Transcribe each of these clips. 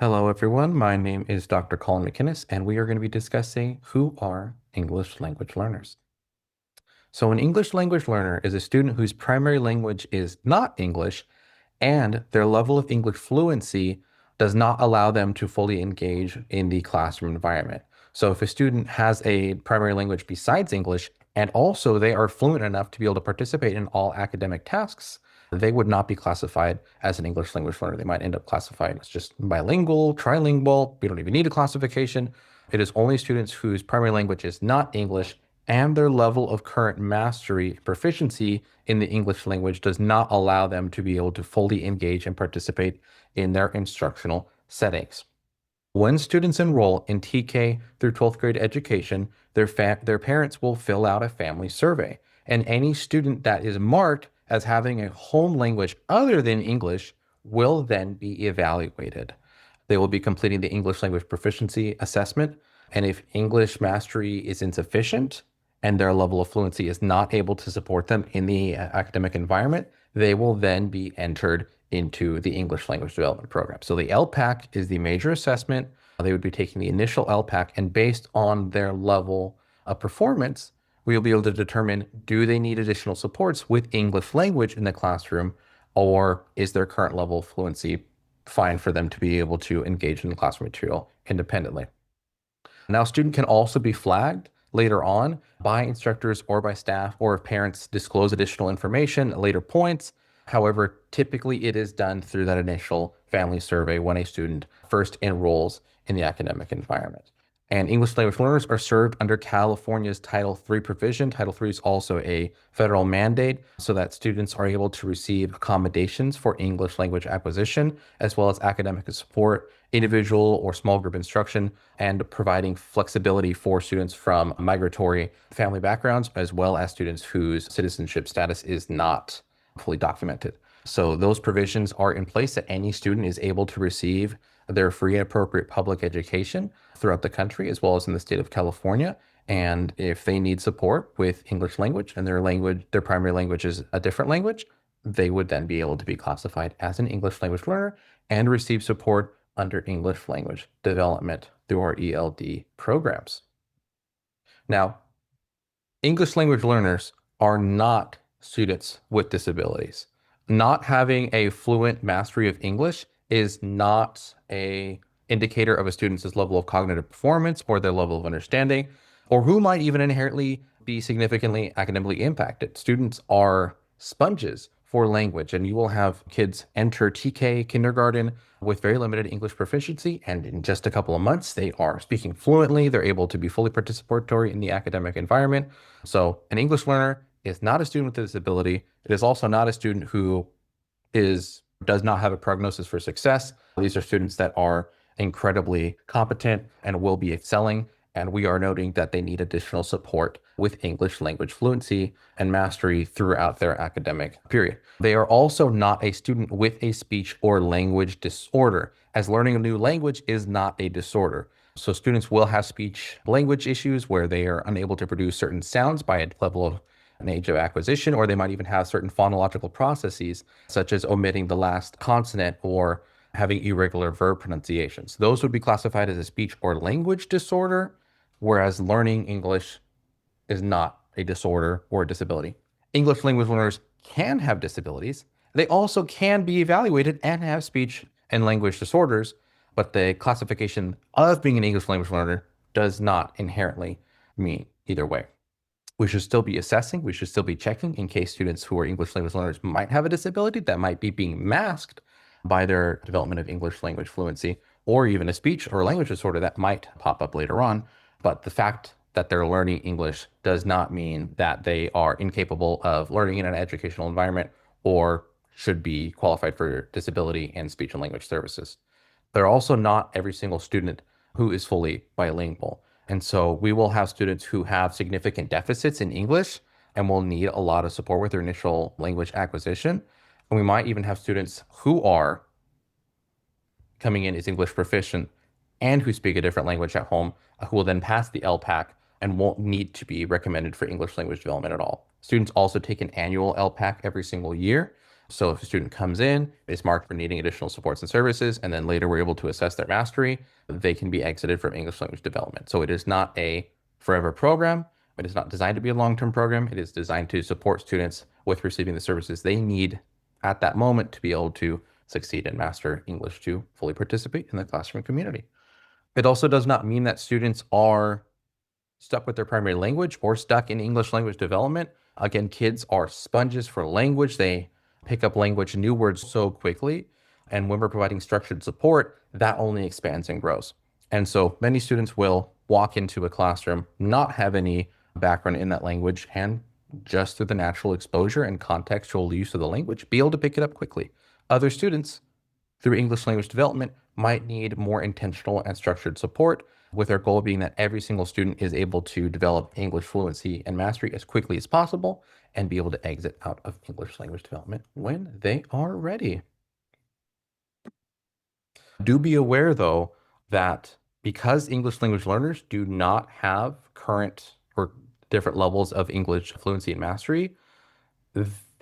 Hello, everyone. My name is Dr. Colin McInnis, and we are going to be discussing who are English language learners. So, an English language learner is a student whose primary language is not English, and their level of English fluency does not allow them to fully engage in the classroom environment. So, if a student has a primary language besides English, and also they are fluent enough to be able to participate in all academic tasks, they would not be classified as an English language learner. They might end up classified as just bilingual, trilingual. We don't even need a classification. It is only students whose primary language is not English and their level of current mastery, proficiency in the English language does not allow them to be able to fully engage and participate in their instructional settings. When students enroll in TK through 12th grade education, their parents will fill out a family survey. And any student that is marked as having a home language other than English will then be evaluated. They will be completing the English language proficiency assessment. And if English mastery is insufficient and their level of fluency is not able to support them in the academic environment, they will then be entered into the English language development program. So the LPAC is the major assessment. They would be taking the initial LPAC, and based on their level of performance, we will be able to determine, do they need additional supports with English language in the classroom, or is their current level of fluency fine for them to be able to engage in the classroom material independently. Now, a student can also be flagged later on by instructors or by staff, or if parents disclose additional information at later points. However, typically it is done through that initial family survey when a student first enrolls in the academic environment. And English language learners are served under California's Title III provision. Title III is also a federal mandate so that students are able to receive accommodations for English language acquisition, as well as academic support, individual or small group instruction, and providing flexibility for students from migratory family backgrounds, as well as students whose citizenship status is not fully documented. So those provisions are in place that any student is able to receive their free and appropriate public education throughout the country, as well as in the state of California. And if they need support with English language and their primary language is a different language, they would then be able to be classified as an English language learner and receive support under English language development through our ELD programs. Now, English language learners are not students with disabilities. Not having a fluent mastery of English is not a indicator of a student's level of cognitive performance or their level of understanding, or who might even inherently be significantly academically impacted. Students are sponges for language, and you will have kids enter TK kindergarten with very limited English proficiency, and in just a couple of months, they are speaking fluently. They're able to be fully participatory in the academic environment. So an English learner is not a student with a disability. It is also not a student who does not have a prognosis for success. These are students that are incredibly competent and will be excelling. And we are noting that they need additional support with English language fluency and mastery throughout their academic period. They are also not a student with a speech or language disorder, as learning a new language is not a disorder. So students will have speech language issues where they are unable to produce certain sounds by a level of an age of acquisition, or they might even have certain phonological processes, such as omitting the last consonant or having irregular verb pronunciations. Those would be classified as a speech or language disorder, whereas learning English is not a disorder or a disability. English language learners can have disabilities. They also can be evaluated and have speech and language disorders, but the classification of being an English language learner does not inherently mean either way. We should still be assessing, we should still be checking in case students who are English language learners might have a disability that might be being masked by their development of English language fluency, or even a speech or language disorder that might pop up later on. But the fact that they're learning English does not mean that they are incapable of learning in an educational environment or should be qualified for disability and speech and language services. They're also not every single student who is fully bilingual. And so we will have students who have significant deficits in English and will need a lot of support with their initial language acquisition. And we might even have students who are coming in as English proficient and who speak a different language at home, who will then pass the LPAC and won't need to be recommended for English language development at all. Students also take an annual LPAC every single year. So if a student comes in, is marked for needing additional supports and services, and then later we're able to assess their mastery, they can be exited from English language development. So it is not a forever program. It is not designed to be a long-term program. It is designed to support students with receiving the services they need at that moment to be able to succeed and master English to fully participate in the classroom community. It also does not mean that students are stuck with their primary language or stuck in English language development. Again, kids are sponges for language. They pick up language, new words so quickly. And when we're providing structured support, that only expands and grows. And so many students will walk into a classroom, not have any background in that language, and just through the natural exposure and contextual use of the language, be able to pick it up quickly. Other students through English language development might need more intentional and structured support, with our goal being that every single student is able to develop English fluency and mastery as quickly as possible and be able to exit out of English language development when they are ready. Do be aware, though, that because English language learners do not have current or different levels of English fluency and mastery,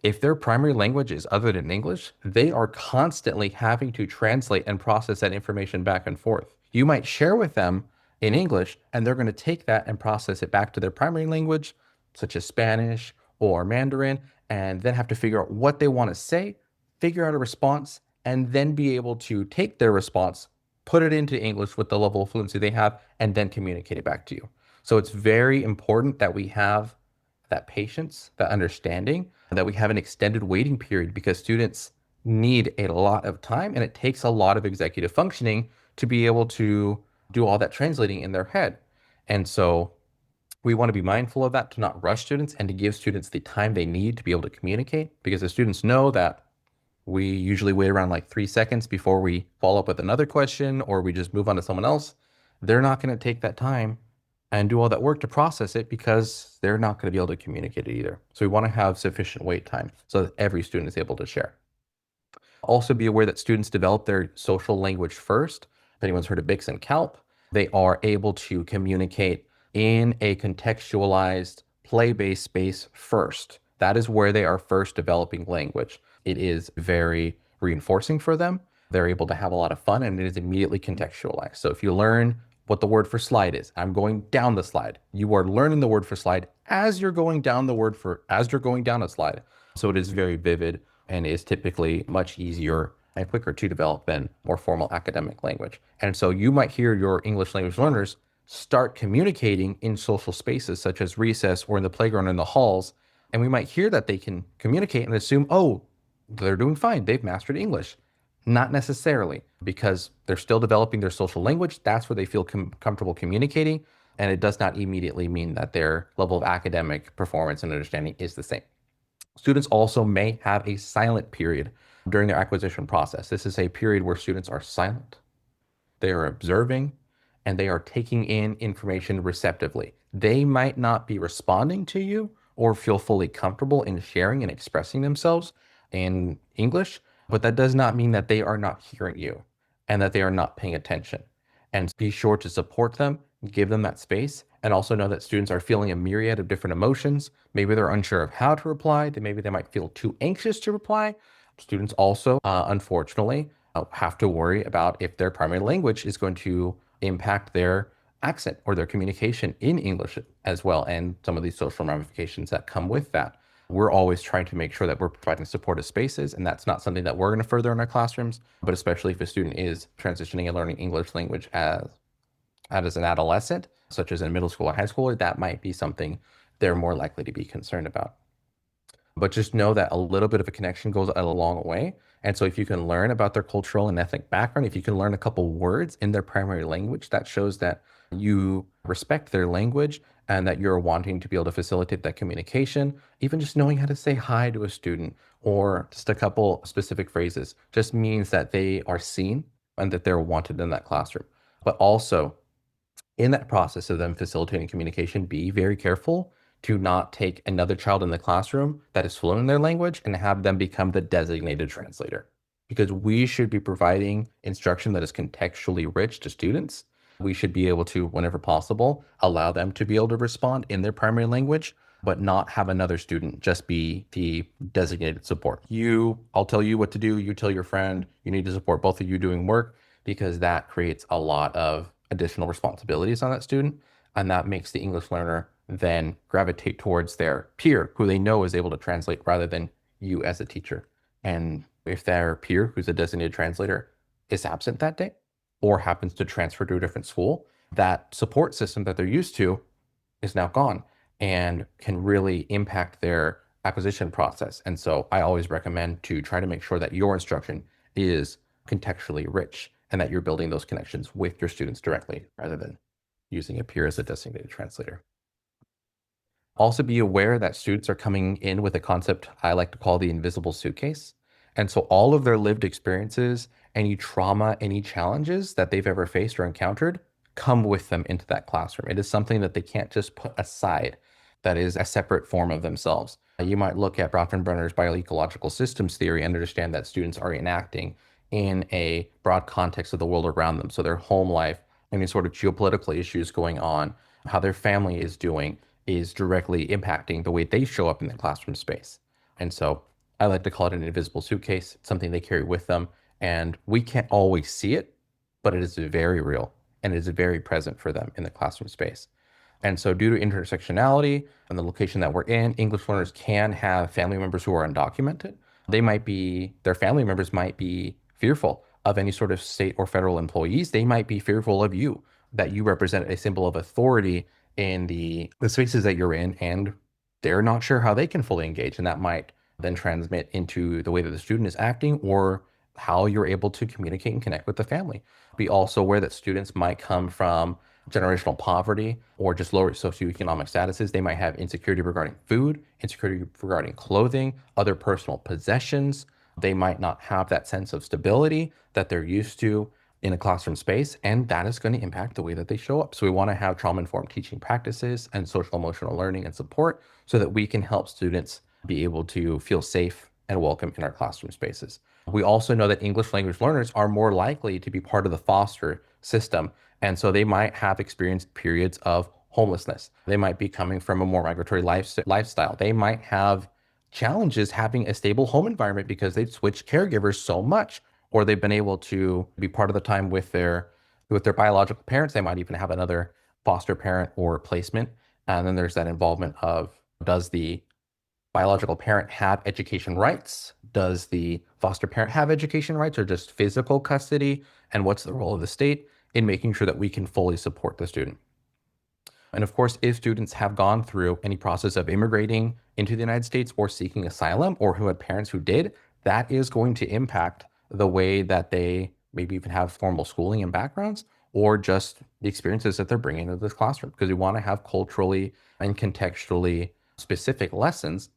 if their primary language is other than English, they are constantly having to translate and process that information back and forth. You might share with them in English, and they're going to take that and process it back to their primary language, such as Spanish or Mandarin, and then have to figure out what they want to say, figure out a response, and then be able to take their response, put it into English with the level of fluency they have, and then communicate it back to you. So it's very important that we have that patience, that understanding, that we have an extended waiting period because students need a lot of time and it takes a lot of executive functioning to be able to do all that translating in their head. And so we want to be mindful of that, to not rush students and to give students the time they need to be able to communicate, because the students know that we usually wait around like 3 seconds before we follow up with another question or we just move on to someone else. They're not going to take that time and do all that work to process it because they're not going to be able to communicate it either. So we want to have sufficient wait time so that every student is able to share. Also be aware that students develop their social language first. If anyone's heard of Bix and Calp, they are able to communicate in a contextualized, play-based space first. That is where they are first developing language. It is very reinforcing for them. They're able to have a lot of fun and it is immediately contextualized. So if you learn what the word for slide is, I'm going down the slide. You are learning the word for slide as you're going down a slide. So it is very vivid and is typically much easier and quicker to develop than more formal academic language. And so you might hear your English language learners start communicating in social spaces such as recess or in the playground or in the halls. And we might hear that they can communicate and assume, oh, they're doing fine. They've mastered English. Not necessarily, because they're still developing their social language. That's where they feel comfortable communicating. And it does not immediately mean that their level of academic performance and understanding is the same. Students also may have a silent period during their acquisition process. This is a period where students are silent, they are observing, and they are taking in information receptively. They might not be responding to you or feel fully comfortable in sharing and expressing themselves in English, but that does not mean that they are not hearing you and that they are not paying attention. And be sure to support them, give them that space, and also know that students are feeling a myriad of different emotions. Maybe they're unsure of how to reply. Maybe they might feel too anxious to reply. Students also, unfortunately, have to worry about if their primary language is going to impact their accent or their communication in English as well, and some of these social ramifications that come with that. We're always trying to make sure that we're providing supportive spaces, and that's not something that we're going to further in our classrooms, but especially if a student is transitioning and learning English language as an adolescent, such as in middle school or high school, that might be something they're more likely to be concerned about. But just know that a little bit of a connection goes a long way. And so if you can learn about their cultural and ethnic background, if you can learn a couple words in their primary language, that shows that you respect their language and that you're wanting to be able to facilitate that communication. Even just knowing how to say hi to a student or just a couple specific phrases just means that they are seen and that they're wanted in that classroom. But also, in that process of them facilitating communication, be very careful to not take another child in the classroom that is fluent in their language and have them become the designated translator. Because we should be providing instruction that is contextually rich to students. We should be able to, whenever possible, allow them to be able to respond in their primary language. but not have another student just be the designated support. I'll tell you what to do. You tell your friend. You need to support both of you doing work because that creates a lot of additional responsibilities on that student. And that makes the English learner then gravitate towards their peer who they know is able to translate rather than you as a teacher. And if their peer, who's a designated translator, is absent that day or happens to transfer to a different school, that support system that they're used to is now gone and can really impact their acquisition process. And so I always recommend to try to make sure that your instruction is contextually rich and that you're building those connections with your students directly rather than using a peer as a designated translator. Also be aware that students are coming in with a concept I like to call the invisible suitcase. And so all of their lived experiences, any trauma, any challenges that they've ever faced or encountered come with them into that classroom. It is something that they can't just put aside. That is a separate form of themselves. You might look at Bronfenbrenner's bioecological systems theory and understand that students are enacting in a broad context of the world around them. So their home life, any sort of geopolitical issues going on, how their family is doing, is directly impacting the way they show up in the classroom space. And so I like to call it an invisible suitcase. It's something they carry with them. And we can't always see it, but it is very real and it is very present for them in the classroom space. And so due to intersectionality and the location that we're in, English learners can have family members who are undocumented. Their family members might be fearful of any sort of state or federal employees. They might be fearful of you, that you represent a symbol of authority in the spaces that you're in, and they're not sure how they can fully engage. And that might then transmit into the way that the student is acting or how you're able to communicate and connect with the family. Be also aware that students might come from generational poverty or just lower socioeconomic statuses. They might have insecurity regarding food, insecurity regarding clothing, other personal possessions. They might not have that sense of stability that they're used to in a classroom space, and that is going to impact the way that they show up. So we want to have trauma-informed teaching practices and social emotional learning and support so that we can help students be able to feel safe and welcome in our classroom spaces. We also know that English language learners are more likely to be part of the foster system, and so they might have experienced periods of homelessness. They might be coming from a more migratory lifestyle. They might have challenges having a stable home environment because they've switched caregivers so much, or they've been able to be part of the time with their biological parents. They might even have another foster parent or placement. And then there's that involvement of, does the biological parent have education rights? Does the foster parent have education rights or just physical custody? And what's the role of the state in making sure that we can fully support the student? And of course, if students have gone through any process of immigrating into the United States or seeking asylum, or who had parents who did, that is going to impact the way that they maybe even have formal schooling and backgrounds, or just the experiences that they're bringing into this classroom, because we want to have culturally and contextually specific lessons.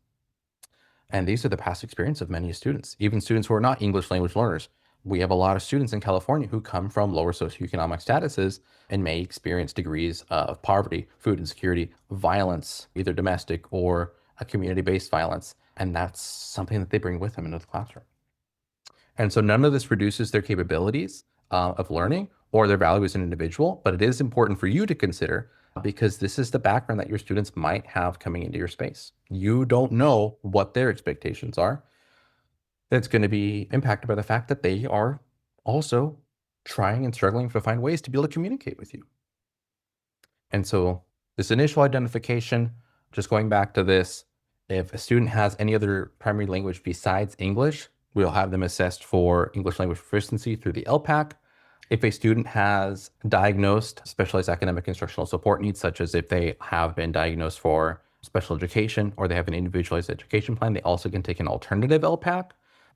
And these are the past experience of many students, even students who are not English language learners. We have a lot of students in California who come from lower socioeconomic statuses and may experience degrees of poverty, food insecurity, violence, either domestic or a community-based violence. And that's something that they bring with them into the classroom. And so none of this reduces their capabilities of learning or their value as an individual, but it is important for you to consider because this is the background that your students might have coming into your space. You don't know what their expectations are. That's going to be impacted by the fact that they are also trying and struggling to find ways to be able to communicate with you. And so this initial identification, just going back to this, if a student has any other primary language besides English, we'll have them assessed for English language proficiency through the LPAC. If a student has diagnosed specialized academic instructional support needs, such as if they have been diagnosed for special education or they have an individualized education plan, they also can take an alternative LPAC.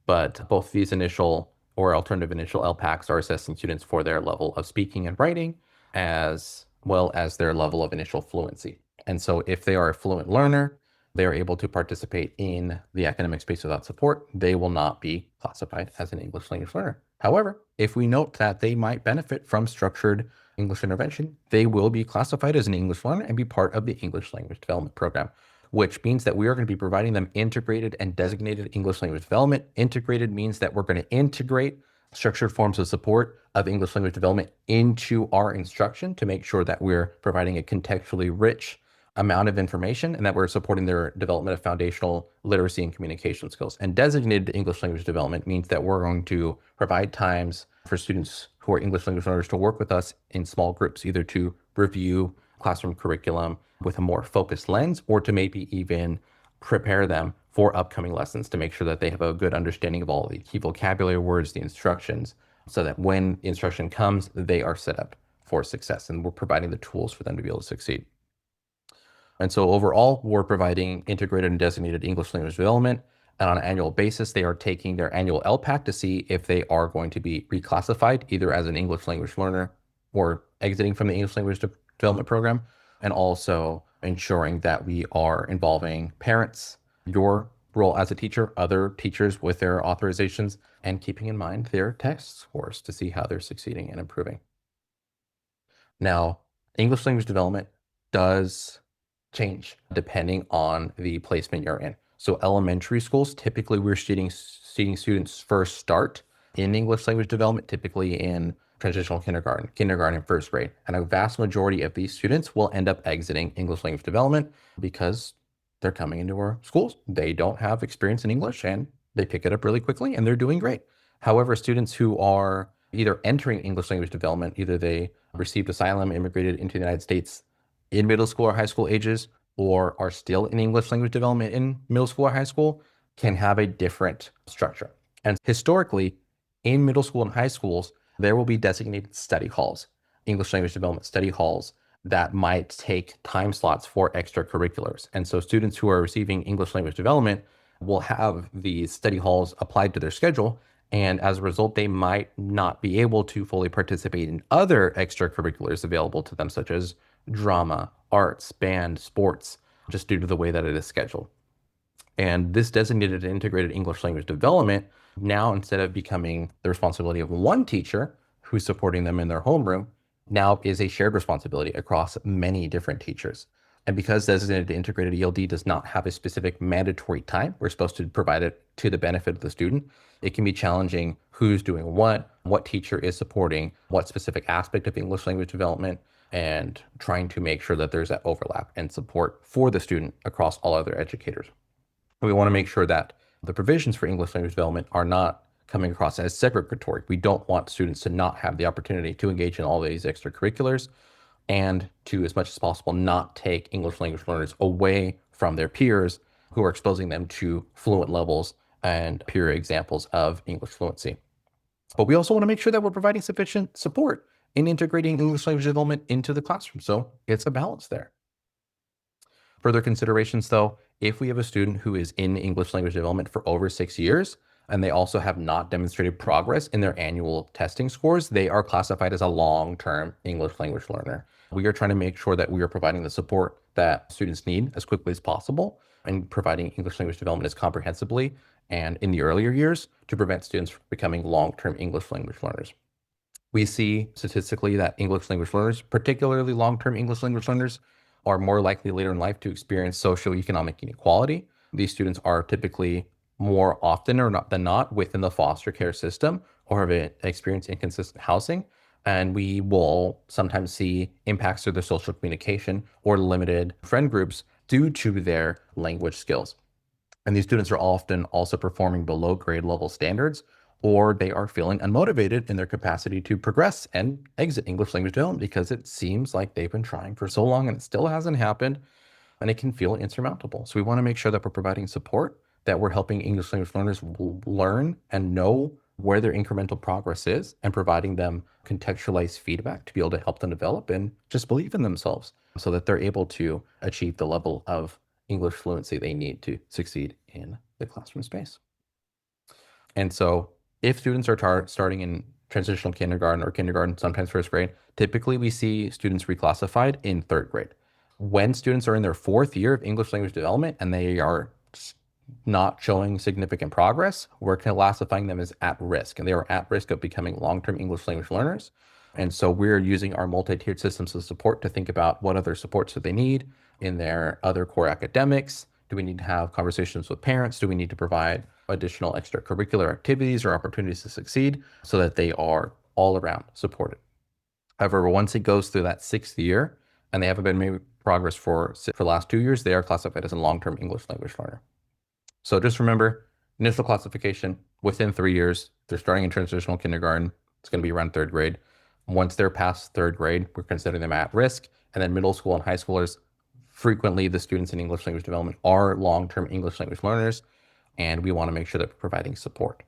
But both these initial or alternative initial LPACs are assessing students for their level of speaking and writing, as well as their level of initial fluency. And so if they are a fluent learner, they are able to participate in the academic space without support, they will not be classified as an English language learner. However, if we note that they might benefit from structured English intervention, they will be classified as an English learner and be part of the English language development program, which means that we are going to be providing them integrated and designated English language development. Integrated means that we're going to integrate structured forms of support of English language development into our instruction to make sure that we're providing a contextually rich amount of information and that we're supporting their development of foundational literacy and communication skills. And designated English language development means that we're going to provide times for students who are English language learners to work with us in small groups, either to review classroom curriculum with a more focused lens or to maybe even prepare them for upcoming lessons to make sure that they have a good understanding of all the key vocabulary words, the instructions, so that when the instruction comes, they are set up for success and we're providing the tools for them to be able to succeed. And so overall, we're providing integrated and designated English language development. And on an annual basis, they are taking their annual LPAC to see if they are going to be reclassified either as an English language learner or exiting from the English language development program, and also ensuring that we are involving parents, your role as a teacher, other teachers with their authorizations, and keeping in mind their test scores to see how they're succeeding and improving. Now, English language development does change depending on the placement you're in. So elementary schools, typically we're seeing students first start in English language development, typically in transitional kindergarten and first grade. And a vast majority of these students will end up exiting English language development because they're coming into our schools. They don't have experience in English and they pick it up really quickly and they're doing great. However, students who are either entering English language development, either they received asylum, immigrated into the United States in middle school or high school ages, or are still in English language development in middle school or high school, can have a different structure. And historically, in middle school and high schools, there will be designated study halls, English language development study halls that might take time slots for extracurriculars. And so students who are receiving English language development will have these study halls applied to their schedule. And as a result, they might not be able to fully participate in other extracurriculars available to them, such as drama, arts, band, sports, just due to the way that it is scheduled. And this designated and integrated English language development now, instead of becoming the responsibility of one teacher who's supporting them in their homeroom, now is a shared responsibility across many different teachers. And because designated integrated ELD does not have a specific mandatory time, we're supposed to provide it to the benefit of the student. It can be challenging who's doing what teacher is supporting what specific aspect of English language development, and trying to make sure that there's that overlap and support for the student across all other educators. We want to make sure that the provisions for English language development are not coming across as segregatory. We don't want students to not have the opportunity to engage in all these extracurriculars and to, as much as possible, not take English language learners away from their peers who are exposing them to fluent levels and peer examples of English fluency. But we also want to make sure that we're providing sufficient support in integrating English language development into the classroom. So it's a balance there. Further considerations, though, if we have a student who is in English language development for over 6 years, and they also have not demonstrated progress in their annual testing scores, they are classified as a long-term English language learner. We are trying to make sure that we are providing the support that students need as quickly as possible and providing English language development as comprehensively and in the earlier years to prevent students from becoming long-term English language learners. We see statistically that English language learners, particularly long-term English language learners, are more likely later in life to experience socioeconomic inequality. These students are typically more often or not than not within the foster care system or have experienced inconsistent housing. And we will sometimes see impacts to their social communication or limited friend groups due to their language skills. And these students are often also performing below grade level standards, or they are feeling unmotivated in their capacity to progress and exit English language development because it seems like they've been trying for so long and it still hasn't happened, and it can feel insurmountable. So we want to make sure that we're providing support, that we're helping English language learners learn and know where their incremental progress is, and providing them contextualized feedback to be able to help them develop and just believe in themselves so that they're able to achieve the level of English fluency they need to succeed in the classroom space. And so if students are starting in transitional kindergarten or kindergarten, sometimes first grade, typically we see students reclassified in third grade. When students are in their fourth year of English language development and they are not showing significant progress, we're classifying them as at risk, and they are at risk of becoming long-term English language learners. And so we're using our multi-tiered systems of support to think about what other supports do they need in their other core academics. Do we need to have conversations with parents? Do we need to provide additional extracurricular activities or opportunities to succeed so that they are all around supported? However, once it goes through that 6th year and they haven't been maybe progress for the last 2 years, they are classified as a long-term English language learner. So just remember, initial classification within 3 years, they're starting in transitional kindergarten. It's going to be around third grade. Once they're past third grade, we're considering them at risk. And then middle school and high schoolers, frequently the students in English language development are long-term English language learners, and we want to make sure that we're providing support.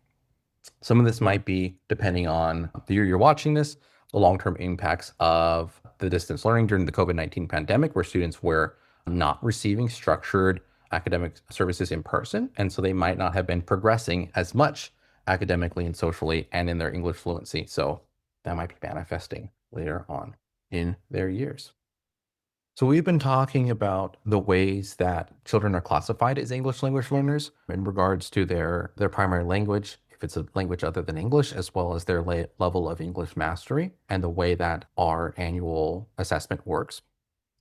Some of this might be, depending on the year you're watching this, the long-term impacts of the distance learning during the COVID-19 pandemic, where students were not receiving structured academic services in person. And so they might not have been progressing as much academically and socially and in their English fluency. So that might be manifesting later on in their years. So we've been talking about the ways that children are classified as English language learners in regards to their primary language, if it's a language other than English, as well as their level of English mastery, and the way that our annual assessment works,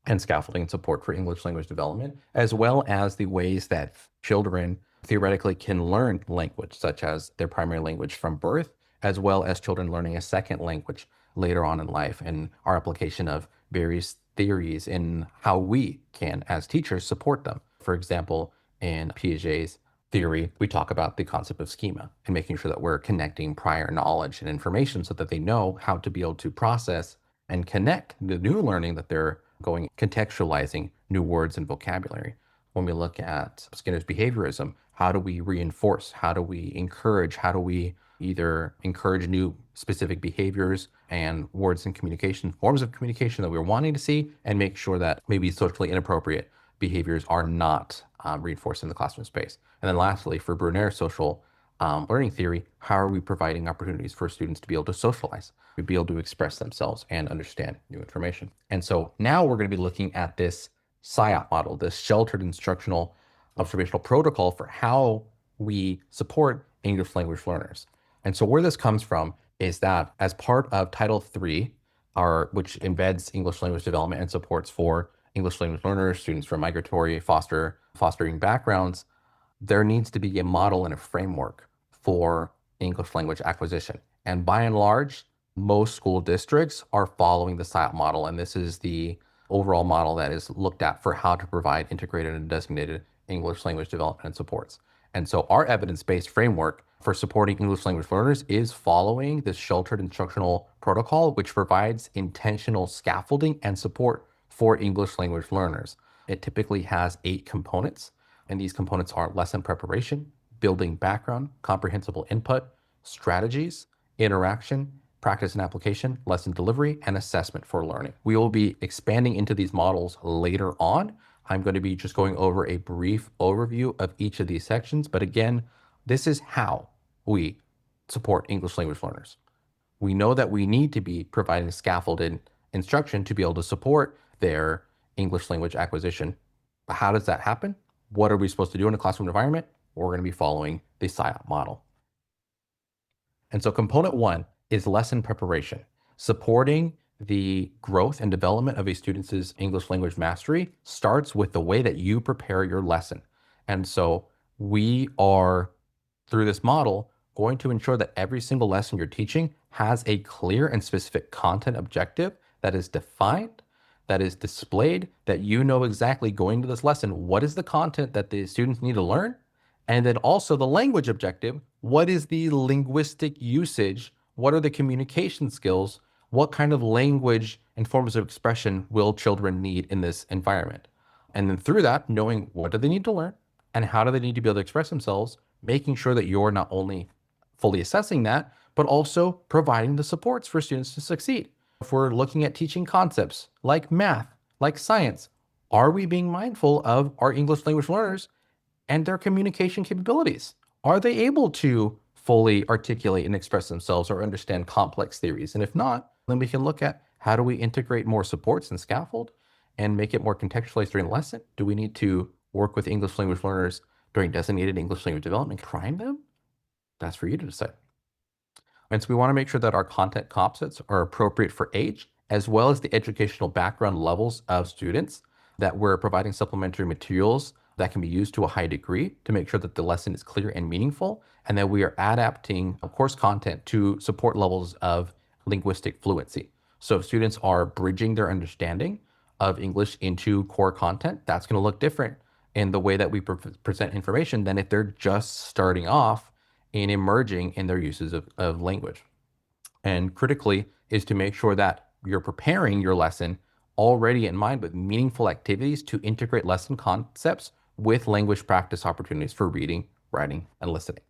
and scaffolding and support for English language development, as well as the ways that children theoretically can learn language, such as their primary language from birth, as well as children learning a second language later on in life, and our application of various theories in how we can, as teachers, support them. For example, in Piaget's theory, we talk about the concept of schema and making sure that we're connecting prior knowledge and information so that they know how to be able to process and connect the new learning that they're going, contextualizing new words and vocabulary. When we look at Skinner's behaviorism, how do we reinforce? How do we encourage? How do we either encourage new specific behaviors and words and communication, forms of communication that we're wanting to see, and make sure that maybe socially inappropriate behaviors are not reinforced in the classroom space? And then lastly, for Brunner's social learning theory, how are we providing opportunities for students to be able to socialize, to be able to express themselves and understand new information? And so now we're going to be looking at this SIOP model, this sheltered instructional observational protocol for how we support English language learners. And so where this comes from is that as part of Title III, which embeds English language development and supports for English language learners, students from migratory fostering backgrounds, there needs to be a model and a framework for English language acquisition. And by and large, most school districts are following the SIOP model. And this is the overall model that is looked at for how to provide integrated and designated English language development and supports. And so our evidence-based framework for supporting English language learners is following this sheltered instructional protocol, which provides intentional scaffolding and support for English language learners. It typically has 8 components, and these components are lesson preparation, building background, comprehensible input, strategies, interaction, practice and application, lesson delivery, and assessment for learning. We will be expanding into these models later on. I'm going to be just going over a brief overview of each of these sections, but again, this is how we support English language learners. We know that we need to be providing scaffolded instruction to be able to support their English language acquisition. But how does that happen? What are we supposed to do in a classroom environment? We're going to be following the SIOP model. And so component 1 is lesson preparation, supporting the growth and development of a student's English language mastery starts with the way that you prepare your lesson. And so we are, through this model, going to ensure that every single lesson you're teaching has a clear and specific content objective that is defined, that is displayed, that you know exactly going to this lesson, what is the content that the students need to learn? And then also the language objective, what is the linguistic usage? What are the communication skills? What kind of language and forms of expression will children need in this environment? And then through that, knowing what do they need to learn and how do they need to be able to express themselves, making sure that you're not only fully assessing that, but also providing the supports for students to succeed. If we're looking at teaching concepts like math, like science, are we being mindful of our English language learners and their communication capabilities? Are they able to fully articulate and express themselves or understand complex theories? And if not, then we can look at how do we integrate more supports and scaffold and make it more contextualized during the lesson? Do we need to work with English language learners during designated English language development, prime them? That's for you to decide. And so we want to make sure that our content composites are appropriate for age, as well as the educational background levels of students, that we're providing supplementary materials that can be used to a high degree to make sure that the lesson is clear and meaningful, and that we are adapting course content to support levels of linguistic fluency. So if students are bridging their understanding of English into core content, that's going to look different in the way that we present information than if they're just starting off and emerging in their uses of language. And critically is to make sure that you're preparing your lesson already in mind with meaningful activities to integrate lesson concepts with language practice opportunities for reading, writing, and listening.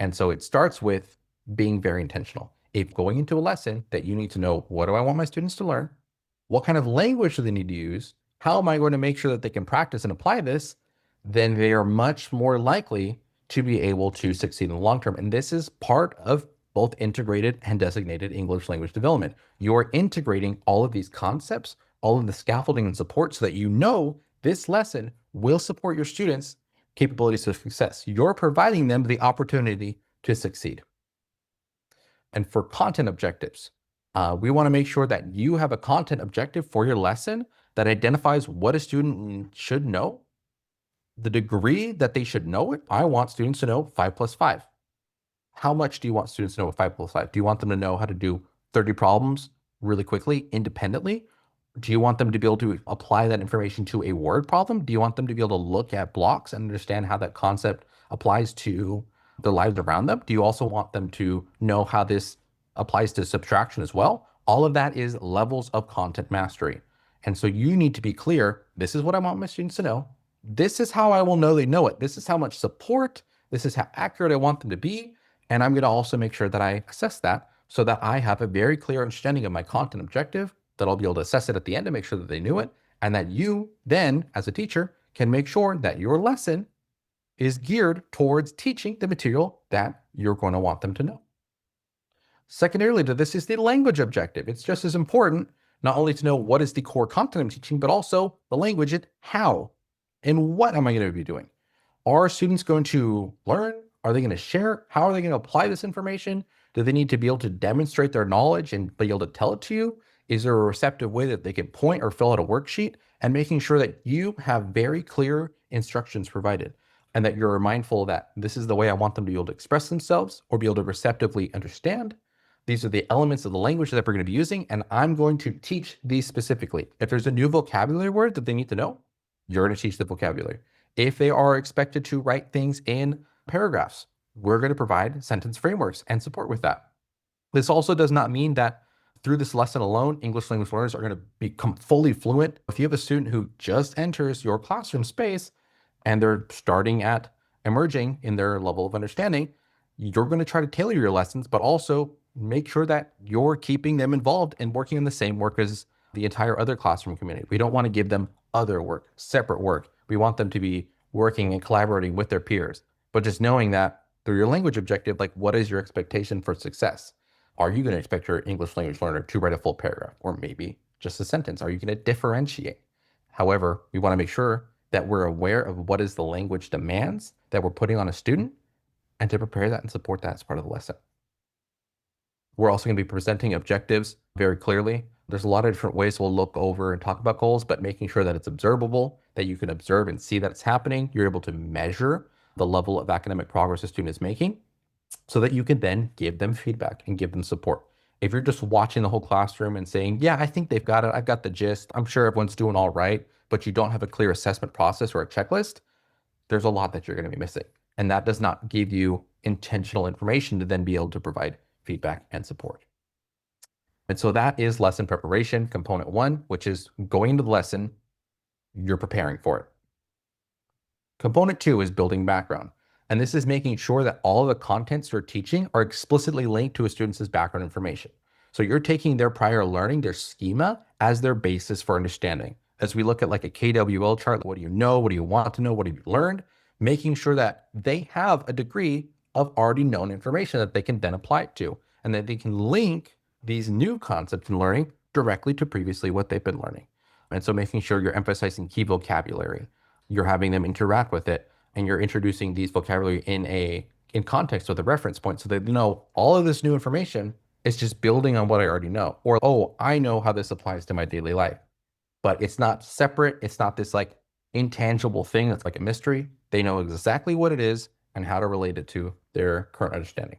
And so it starts with being very intentional. If going into a lesson that you need to know, what do I want my students to learn? What kind of language do they need to use? How am I going to make sure that they can practice and apply this? Then they are much more likely to be able to succeed in the long term. And this is part of both integrated and designated English language development. You're integrating all of these concepts, all of the scaffolding and support so that you know this lesson will support your students' capabilities of success. You're providing them the opportunity to succeed. And for content objectives, we want to make sure that you have a content objective for your lesson that identifies what a student should know, the degree that they should know it. I want students to know 5 plus 5. How much do you want students to know what 5 plus 5? Do you want them to know how to do 30 problems really quickly, independently? Do you want them to be able to apply that information to a word problem? Do you want them to be able to look at blocks and understand how that concept applies to the lives around them? Do you also want them to know how this applies to subtraction as well? All of that is levels of content mastery. And so you need to be clear, this is what I want my students to know. This is how I will know they know it. This is how much support, this is how accurate I want them to be. And I'm going to also make sure that I assess that so that I have a very clear understanding of my content objective, that I'll be able to assess it at the end to make sure that they knew it, and that you then, as a teacher, can make sure that your lesson is geared towards teaching the material that you're going to want them to know. Secondarily to this is the language objective. It's just as important not only to know what is the core content I'm teaching, but also the language and how and what am I going to be doing. Are students going to learn? Are they going to share? How are they going to apply this information? Do they need to be able to demonstrate their knowledge and be able to tell it to you? Is there a receptive way that they can point or fill out a worksheet? And making sure that you have very clear instructions provided and that you're mindful that this is the way I want them to be able to express themselves or be able to receptively understand. These are the elements of the language that we're going to be using, and I'm going to teach these specifically. If there's a new vocabulary word that they need to know, you're going to teach the vocabulary. If they are expected to write things in paragraphs, we're going to provide sentence frameworks and support with that. This also does not mean that through this lesson alone, English language learners are going to become fully fluent. If you have a student who just enters your classroom space and they're starting at emerging in their level of understanding, you're going to try to tailor your lessons, but also make sure that you're keeping them involved and working in the same work as the entire other classroom community. We don't want to give them other work, separate work. We want them to be working and collaborating with their peers, but just knowing that through your language objective, like what is your expectation for success? Are you going to expect your English language learner to write a full paragraph or maybe just a sentence? Are you going to differentiate? However, we want to make sure that we're aware of what is the language demands that we're putting on a student and to prepare that and support that as part of the lesson. We're also going to be presenting objectives very clearly. There's a lot of different ways we'll look over and talk about goals, but making sure that it's observable, that you can observe and see that it's happening. You're able to measure the level of academic progress a student is making so that you can then give them feedback and give them support. If you're just watching the whole classroom and saying, yeah, I think they've got it, I've got the gist, I'm sure everyone's doing all right, but you don't have a clear assessment process or a checklist, there's a lot that you're going to be missing. And that does not give you intentional information to then be able to provide feedback and support. And so that is lesson preparation, component 1, which is going into the lesson, you're preparing for it. Component 2 is building background. And this is making sure that all the contents you're teaching are explicitly linked to a student's background information. So you're taking their prior learning, their schema, as their basis for understanding. As we look at like a KWL chart, what do you know? What do you want to know? What have you learned? Making sure that they have a degree of already known information that they can then apply it to, and that they can link these new concepts in learning directly to previously what they've been learning. And so making sure you're emphasizing key vocabulary, you're having them interact with it, and you're introducing these vocabulary in context with a reference point so they know all of this new information is just building on what I already know. Or, oh, I know how this applies to my daily life. But it's not separate. It's not this like intangible thing that's like a mystery. They know exactly what it is and how to relate it to their current understanding.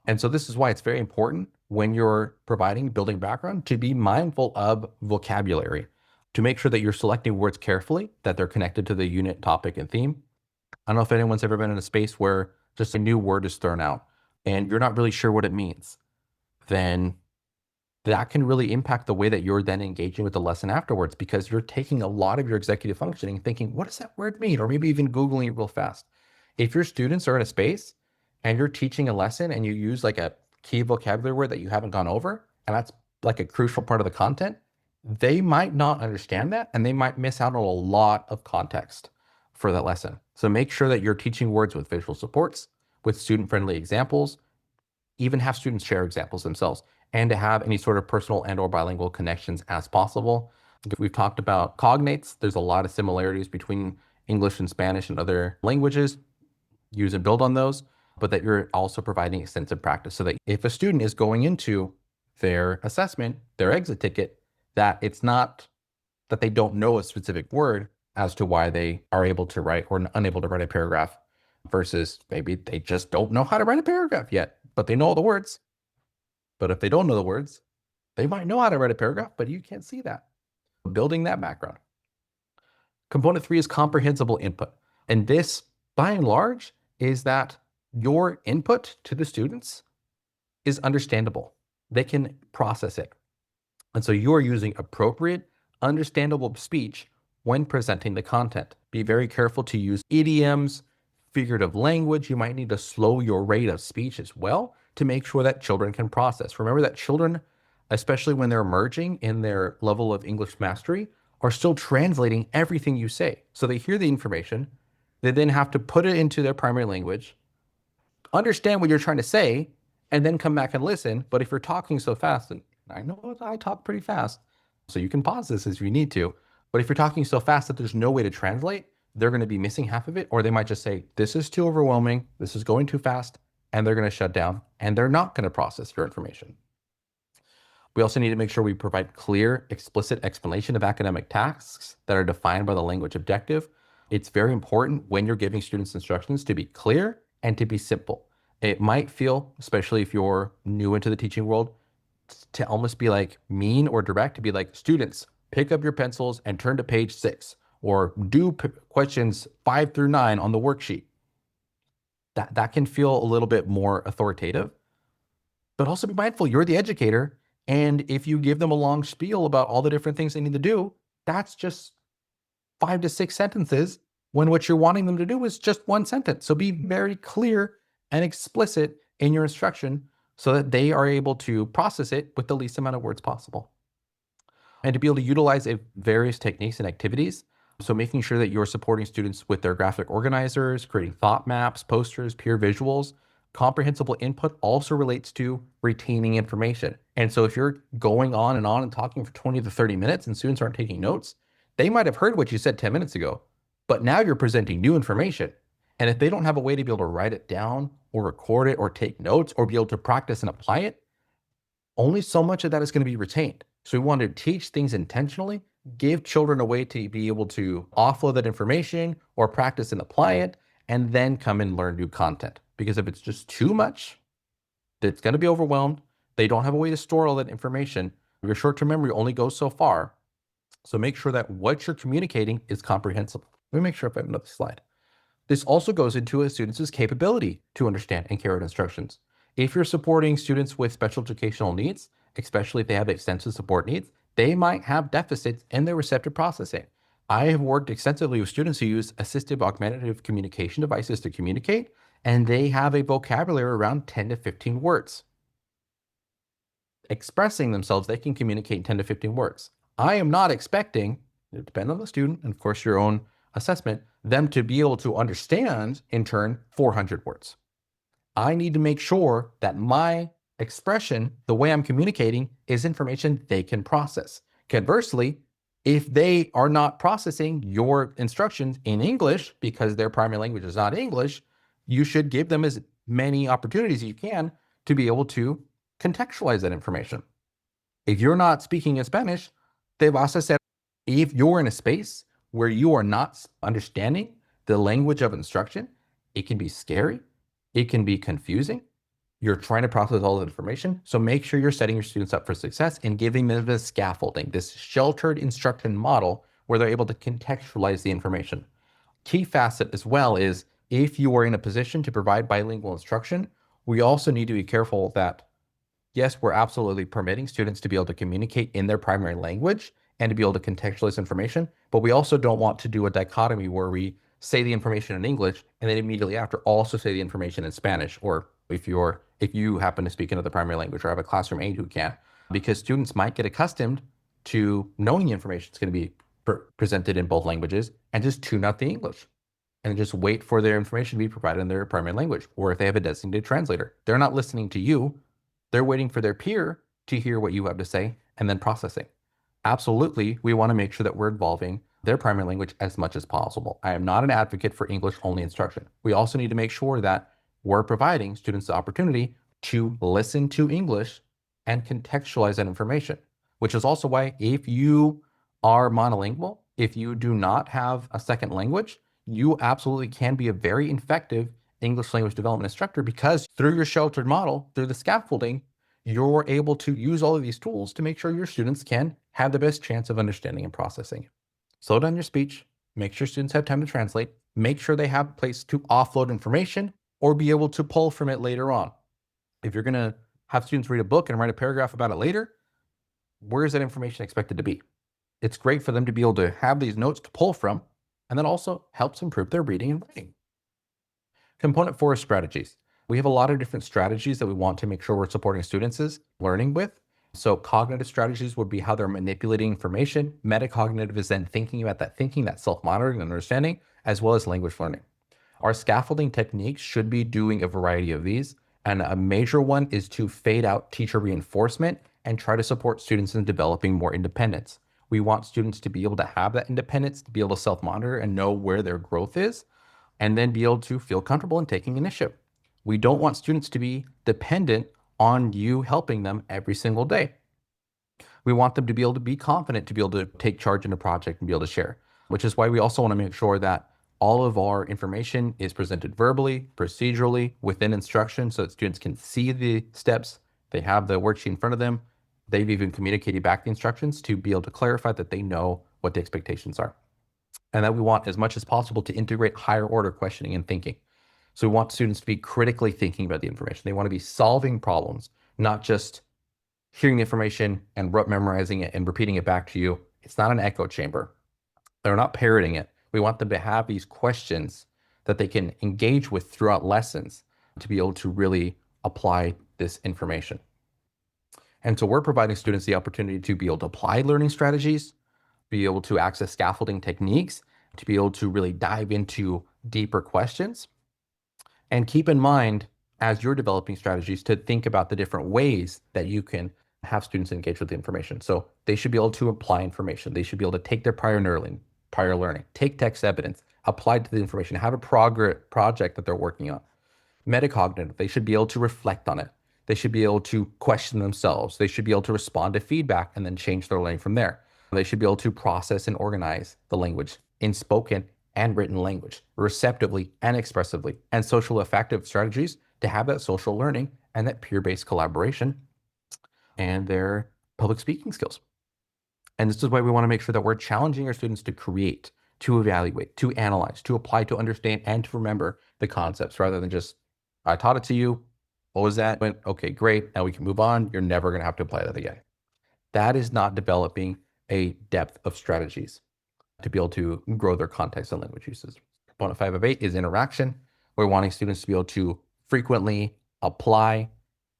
And so this is why it's very important when you're providing building background to be mindful of vocabulary. to make sure that you're selecting words carefully, that they're connected to the unit, topic, and theme. I don't know if anyone's ever been in a space where just a new word is thrown out and you're not really sure what it means. Then that can really impact the way that you're then engaging with the lesson afterwards, because you're taking a lot of your executive functioning thinking, what does that word mean? Or maybe even Googling it real fast. If your students are in a space and you're teaching a lesson and you use like a key vocabulary word that you haven't gone over, and that's like a crucial part of the content, they might not understand that and they might miss out on a lot of context for that lesson. So make sure that you're teaching words with visual supports, with student-friendly examples, even have students share examples themselves, and to have any sort of personal and or bilingual connections as possible. We've talked about cognates. There's a lot of similarities between English and Spanish and other languages. Use and build on those, but that you're also providing extensive practice so that if a student is going into their assessment, their exit ticket, that it's not that they don't know a specific word as to why they are able to write or unable to write a paragraph, versus maybe they just don't know how to write a paragraph yet, but they know all the words. But if they don't know the words, they might know how to write a paragraph, but you can't see that. Building that background. Component 3 is comprehensible input. And this, by and large, is that your input to the students is understandable. They can process it. And so you are using appropriate, understandable speech when presenting the content. Be very careful to use idioms, figurative language. You might need to slow your rate of speech as well to make sure that children can process. Remember that children, especially when they're emerging in their level of English mastery, are still translating everything you say. So they hear the information, they then have to put it into their primary language, understand what you're trying to say, and then come back and listen. But if you're talking so fast, and I know I talk pretty fast, so you can pause this as you need to, but if you're talking so fast that there's no way to translate, they're going to be missing half of it, or they might just say, this is too overwhelming, this is going too fast, and they're going to shut down, and they're not going to process your information. We also need to make sure we provide clear, explicit explanation of academic tasks that are defined by the language objective. It's very important when you're giving students instructions to be clear and to be simple. It might feel, especially if you're new into the teaching world, to almost be like mean or direct, to be like, students, pick up your pencils and turn to page 6, or do questions 5 through 9 on the worksheet. That can feel a little bit more authoritative, but also be mindful, you're the educator. And if you give them a long spiel about all the different things they need to do, that's just 5 to 6 sentences when what you're wanting them to do is just one sentence. So be very clear and explicit in your instruction so that they are able to process it with the least amount of words possible. And to be able to utilize various techniques and activities. So making sure that you're supporting students with their graphic organizers, creating thought maps, posters, peer visuals. Comprehensible input also relates to retaining information. And so if you're going on and talking for 20 to 30 minutes and students aren't taking notes, they might have heard what you said 10 minutes ago, but now you're presenting new information. And if they don't have a way to be able to write it down or record it or take notes or be able to practice and apply it, only so much of that is going to be retained. So we want to teach things intentionally, give children a way to be able to offload that information or practice and apply it, and then come and learn new content. Because if it's just too much, it's going to be overwhelmed. They don't have a way to store all that information. Your short-term memory only goes so far. So make sure that what you're communicating is comprehensible. Let me make sure if I have another slide. This also goes into a student's capability to understand and carry out instructions. If you're supporting students with special educational needs, especially if they have extensive support needs, they might have deficits in their receptive processing. I have worked extensively with students who use assistive augmentative communication devices to communicate, and they have a vocabulary around 10 to 15 words. Expressing themselves, they can communicate 10 to 15 words. I am not expecting, it depends on the student, and of course your own assessment, them to be able to understand, in turn, 400 words. I need to make sure that my expression, the way I'm communicating, is information they can process. Conversely, if they are not processing your instructions in English because their primary language is not English, you should give them as many opportunities as you can to be able to contextualize that information. If you're not speaking in Spanish, they've also said, if you're in a space where you are not understanding the language of instruction, it can be scary. It can be confusing. You're trying to process all the information. So make sure you're setting your students up for success and giving them this scaffolding, this sheltered instruction model where they're able to contextualize the information. Key facet as well is if you are in a position to provide bilingual instruction, we also need to be careful that yes, we're absolutely permitting students to be able to communicate in their primary language and to be able to contextualize information, but we also don't want to do a dichotomy where we say the information in English and then immediately after also say the information in Spanish, or if you happen to speak another primary language or have a classroom aide who can, because students might get accustomed to knowing the information is going to be presented in both languages and just tune out the English and just wait for their information to be provided in their primary language. Or if they have a designated translator, they're not listening to you. They're waiting for their peer to hear what you have to say and then processing. Absolutely, we want to make sure that we're involving their primary language as much as possible. I am not an advocate for English only instruction. We also need to make sure that we're providing students the opportunity to listen to English and contextualize that information, which is also why if you are monolingual, if you do not have a second language, you absolutely can be a very effective English language development instructor because through your sheltered model, through the scaffolding, you're able to use all of these tools to make sure your students can have the best chance of understanding and processing. Slow down your speech, make sure students have time to translate, make sure they have a place to offload information or be able to pull from it later on. If you're going to have students read a book and write a paragraph about it later, where is that information expected to be? It's great for them to be able to have these notes to pull from, and that also helps improve their reading and writing. Component 4 is strategies. We have a lot of different strategies that we want to make sure we're supporting students' learning with. So cognitive strategies would be how they're manipulating information. Metacognitive is then thinking about that thinking, that self-monitoring and understanding, as well as language learning. Our scaffolding techniques should be doing a variety of these. And a major one is to fade out teacher reinforcement and try to support students in developing more independence. We want students to be able to have that independence, to be able to self-monitor and know where their growth is, and then be able to feel comfortable in taking initiative. We don't want students to be dependent on you helping them every single day. We want them to be able to be confident to be able to take charge in a project and be able to share, which is why we also want to make sure that all of our information is presented verbally, procedurally, within instruction so that students can see the steps. They have the worksheet in front of them. They've even communicated back the instructions to be able to clarify that they know what the expectations are. And that we want as much as possible to integrate higher order questioning and thinking. So we want students to be critically thinking about the information. They want to be solving problems, not just hearing the information and memorizing it and repeating it back to you. It's not an echo chamber. They're not parroting it. We want them to have these questions that they can engage with throughout lessons to be able to really apply this information. And so we're providing students the opportunity to be able to apply learning strategies, be able to access scaffolding techniques, to be able to really dive into deeper questions. And keep in mind, as you're developing strategies, to think about the different ways that you can have students engage with the information. So they should be able to apply information. They should be able to take their prior learning, take text evidence, apply to the information, have a project that they're working on. Metacognitive, they should be able to reflect on it. They should be able to question themselves. They should be able to respond to feedback and then change their learning from there. They should be able to process and organize the language in spoken and written language, receptively and expressively, and social affective strategies to have that social learning and that peer-based collaboration and their public speaking skills. And this is why we want to make sure that we're challenging our students to create, to evaluate, to analyze, to apply, to understand, and to remember the concepts rather than just, I taught it to you. What was that? Okay, great. Now we can move on. You're never going to have to apply that again. That is not developing a depth of strategies to be able to grow their context and language uses. Component 5 of 8 is interaction. We're wanting students to be able to frequently apply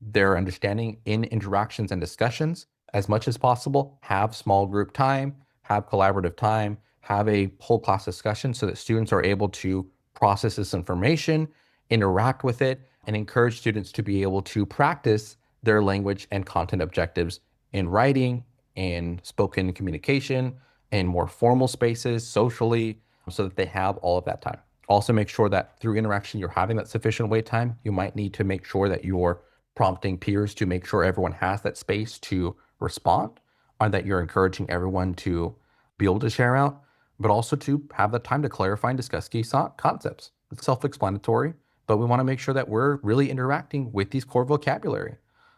their understanding in interactions and discussions as much as possible, have small group time, have collaborative time, have a whole class discussion so that students are able to process this information, interact with it, and encourage students to be able to practice their language and content objectives in writing, in spoken communication, in more formal spaces, socially, so that they have all of that time. Also make sure that through interaction, you're having that sufficient wait time. You might need to make sure that you're prompting peers to make sure everyone has that space to respond, or that you're encouraging everyone to be able to share out, but also to have the time to clarify and discuss key concepts. It's self-explanatory, but we want to make sure that we're really interacting with these core vocabulary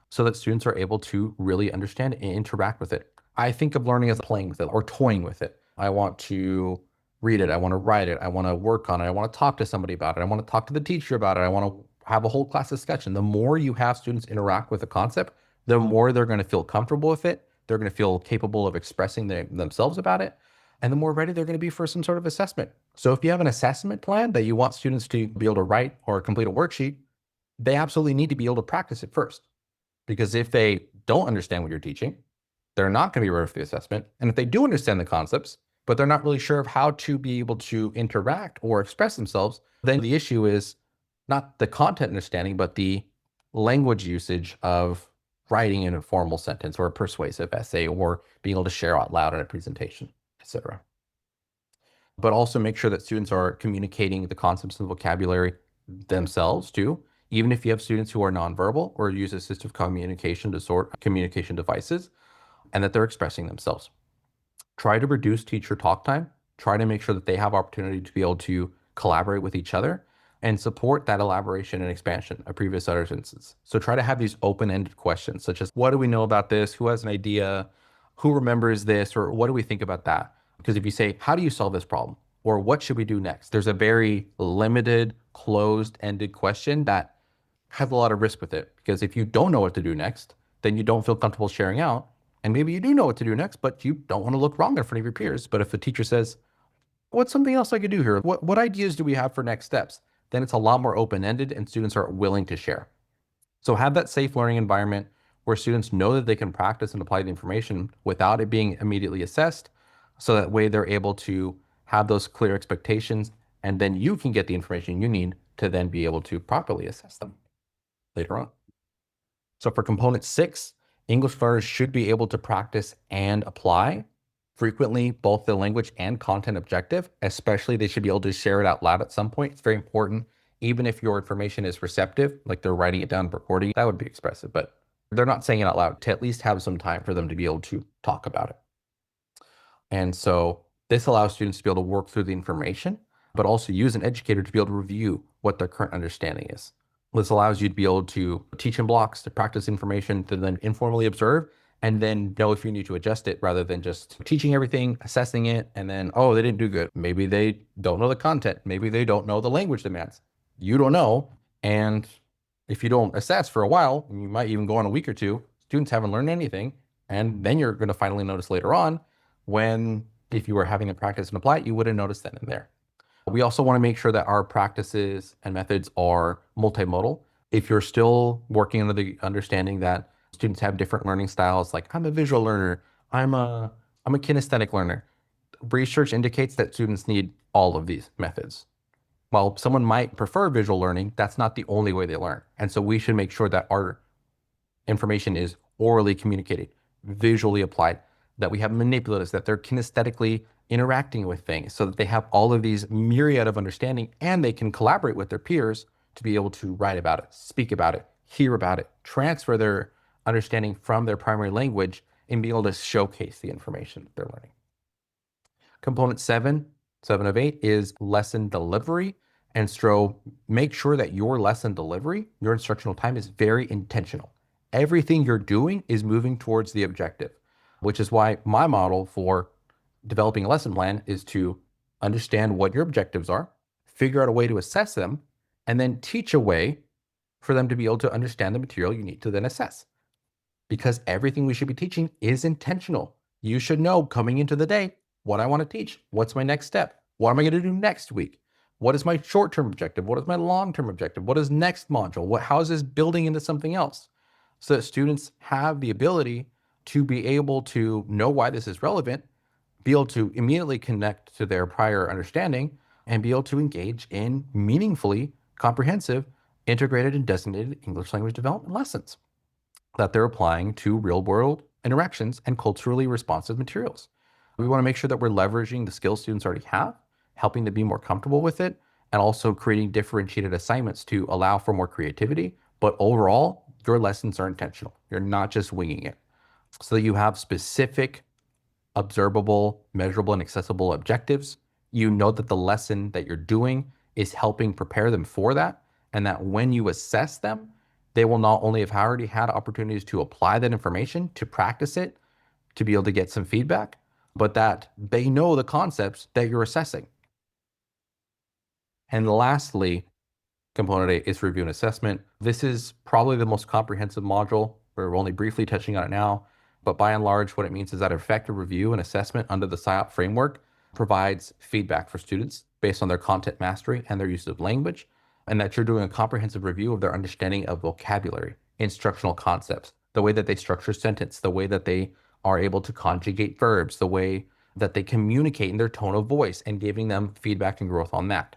so that students are able to really understand and interact with it. I think of learning as playing with it or toying with it. I want to read it. I want to write it. I want to work on it. I want to talk to somebody about it. I want to talk to the teacher about it. I want to have a whole class discussion. The more you have students interact with the concept, the more they're going to feel comfortable with it. They're going to feel capable of expressing themselves about it, and the more ready they're going to be for some sort of assessment. So if you have an assessment plan that you want students to be able to write or complete a worksheet, they absolutely need to be able to practice it first. Because if they don't understand what you're teaching, they're not going to be ready for the assessment. And if they do understand the concepts, but they're not really sure of how to be able to interact or express themselves, then the issue is not the content understanding, but the language usage of writing in a formal sentence or a persuasive essay or being able to share out loud in a presentation, etc. But also make sure that students are communicating the concepts and vocabulary themselves too. Even if you have students who are nonverbal or use assistive communication to sort communication devices, and that they're expressing themselves. Try to reduce teacher talk time. Try to make sure that they have opportunity to be able to collaborate with each other and support that elaboration and expansion of previous utterances. So try to have these open-ended questions, such as, what do we know about this? Who has an idea? Who remembers this? Or what do we think about that? Because if you say, how do you solve this problem? Or what should we do next? There's a very limited, closed-ended question that has a lot of risk with it. Because if you don't know what to do next, then you don't feel comfortable sharing out. And maybe you do know what to do next, but you don't want to look wrong in front of your peers. But if the teacher says, what's something else I could do here? What ideas do we have for next steps? Then it's a lot more open-ended and students are willing to share. So have that safe learning environment where students know that they can practice and apply the information without it being immediately assessed. So that way they're able to have those clear expectations, and then you can get the information you need to then be able to properly assess them later on. So for component 6, English learners should be able to practice and apply frequently both the language and content objective, especially they should be able to share it out loud at some point. It's very important. Even if your information is receptive, like they're writing it down, recording, that would be expressive, but they're not saying it out loud, to at least have some time for them to be able to talk about it. And so this allows students to be able to work through the information, but also use an educator to be able to review what their current understanding is. This allows you to be able to teach in blocks, to practice information, to then informally observe, and then know if you need to adjust it rather than just teaching everything, assessing it, and then, oh, they didn't do good. Maybe they don't know the content. Maybe they don't know the language demands. You don't know. And if you don't assess for a while, you might even go on a week or two, students haven't learned anything. And then you're going to finally notice later on when, if you were having to practice and apply it, you would have noticed that in there. We also want to make sure that our practices and methods are multimodal. If you're still working under the understanding that students have different learning styles, like I'm a visual learner, I'm a kinesthetic learner, research indicates that students need all of these methods. While someone might prefer visual learning, that's not the only way they learn. And so we should make sure that our information is orally communicated, visually applied, that we have manipulatives, that they're kinesthetically interacting with things so that they have all of these myriad of understanding and they can collaborate with their peers to be able to write about it, speak about it, hear about it, transfer their understanding from their primary language and be able to showcase the information that they're learning. Component 7 of 8 is lesson delivery. And so make sure that your lesson delivery, your instructional time is very intentional. Everything you're doing is moving towards the objective, which is why my model for developing a lesson plan is to understand what your objectives are, figure out a way to assess them, and then teach a way for them to be able to understand the material you need to then assess. Because everything we should be teaching is intentional. You should know coming into the day what I want to teach. What's my next step? What am I going to do next week? What is my short-term objective? What is my long-term objective? What is next module? How is this building into something else? So that students have the ability to be able to know why this is relevant, be able to immediately connect to their prior understanding, and be able to engage in meaningfully comprehensive, integrated, and designated English language development lessons that they're applying to real-world interactions and culturally responsive materials. We want to make sure that we're leveraging the skills students already have, helping them be more comfortable with it, and also creating differentiated assignments to allow for more creativity. But overall, your lessons are intentional. You're not just winging it. So that you have specific, observable, measurable, and accessible objectives. You know that the lesson that you're doing is helping prepare them for that. and that when you assess them, they will not only have already had opportunities to apply that information, to practice it, to be able to get some feedback, but that they know the concepts that you're assessing. And lastly, component A is review and assessment. This is probably the most comprehensive module. We're only briefly touching on it now, but by and large, what it means is that effective review and assessment under the SIOP framework provides feedback for students based on their content mastery and their use of language, and that you're doing a comprehensive review of their understanding of vocabulary, instructional concepts, the way that they structure sentence, the way that they are able to conjugate verbs, the way that they communicate in their tone of voice, and giving them feedback and growth on that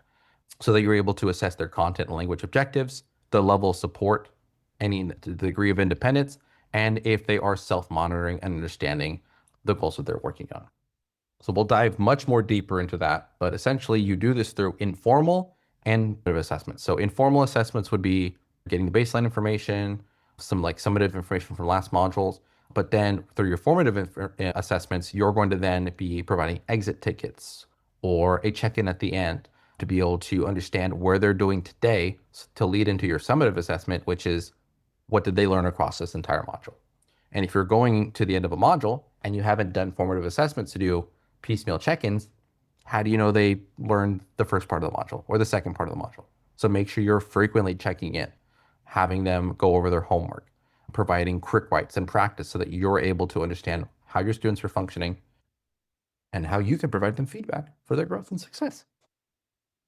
so that you're able to assess their content and language objectives, the level of support, any degree of independence, and if they are self-monitoring and understanding the goals that they're working on. So we'll dive much more deeper into that, but essentially you do this through informal and assessments. So informal assessments would be getting the baseline information, some like summative information from last modules, but then through your formative assessments, you're going to then be providing exit tickets or a check-in at the end to be able to understand where they're doing today to lead into your summative assessment, which is what did they learn across this entire module. And if you're going to the end of a module and you haven't done formative assessments to do piecemeal check-ins, how do you know they learned the first part of the module or the second part of the module? So make sure you're frequently checking in, having them go over their homework, providing quick writes and practice so that you're able to understand how your students are functioning and how you can provide them feedback for their growth and success.